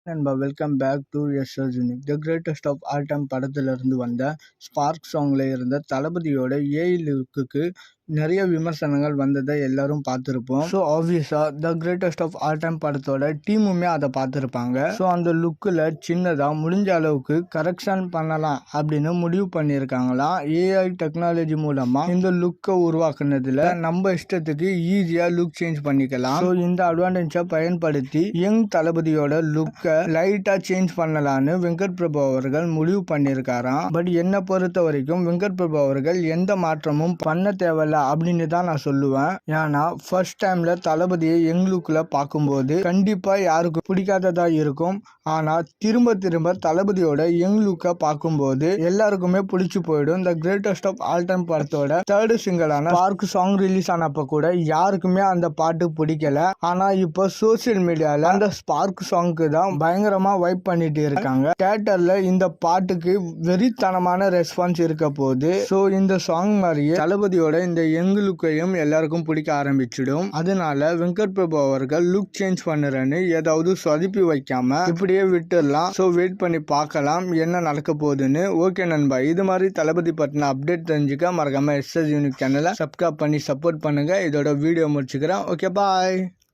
நண்பா welcome back to SS Unique. The greatest of all time படத்திலிருந்து வந்த spark சாங்ல இருந்த தளபதியோட ஏஐ லுக்குக்கு நிறைய விமர்சனங்கள் வந்ததை எல்லாரும் பார்த்துருப்போம். So obviously the greatest of all time படத்தோட டீமுமே அதை பார்த்துருப்பாங்க. ஸோ அந்த லுக்கில் சின்னதாக முடிஞ்ச அளவுக்கு கரெக்ஷன் பண்ணலாம் அப்படின்னு முடிவு பண்ணியிருக்காங்களாம். ஏஐ டெக்னாலஜி மூலமாக இந்த லுக்கை உருவாக்குனதுல நம்ம இஷ்டத்துக்கு ஈஸியாக லுக் சேஞ்ச் பண்ணிக்கலாம். ஸோ இந்த அட்வான்டேஜை பயன்படுத்தி யங் தளபதியோட லுக்கை லைட்டாக சேஞ்ச் பண்ணலான்னு வெங்கட் பிரபு அவர்கள் முடிவு பண்ணியிருக்காராம். பட் என்னை பொறுத்த வரைக்கும் வெங்கட் பிரபு அவர்கள் எந்த மாற்றமும் பண்ண தேவையில்ல அப்படின்னு தான் நான் சொல்லுவேன். ஏன்னா ஃபர்ஸ்ட் டைம்ல தளபதியை யங் லுக்ல பார்க்கும்போது கண்டிப்பா யாருக்கும் பிடிக்காததா இருக்கும். ஆனா திரும்ப திரும்ப தளபதியோட யங் லுக்கை பார்க்கும்போது எல்லாருக்குமே பிடிச்சு போயிடும். The greatest of all time படத்தோட தேர்ட் சிங்கிளான ஸ்பார்க் சாங் ரிலீஸ் ஆனப்ப கூட யாருக்குமே அந்த பாட்டு பிடிக்கல. ஆனா இப்போ சோசியல் மீடியால அந்த ஸ்பார்க் சாங்க்கு தான் பயங்கரமா வைப் பண்ணிட்டு இருக்காங்க. தியேட்டர்ல இந்த பாட்டுக்கு வெறித்தனமான ரெஸ்பான்ஸ் இருக்க போது. ஸோ இந்த சாங் மாதிரியே தளபதியோட இந்த யங் லுக்கையும் எல்லாருக்கும் பிடிக்க ஆரம்பிச்சிடும். அதனால வெங்கட் பிரபு அவர்கள் லுக் சேஞ்ச் பண்ணுறேன்னு ஏதாவது சொதப்பி வைக்காம இப்படியே விட்டுடலாம். ஸோ வெயிட் பண்ணி பார்க்கலாம் என்ன நடக்க போகுதுன்னு. ஓகே நண்பா, இது மாதிரி தளபதி பற்றின அப்டேட் தெரிஞ்சுக்க மறக்காம எஸ்எஸ் யூனிக் சேனலை சப்ஸ்கிரைப் பண்ணி சப்போர்ட் பண்ணுங்க. இதோட வீடியோ முடிச்சுக்கிறேன். Okay bye.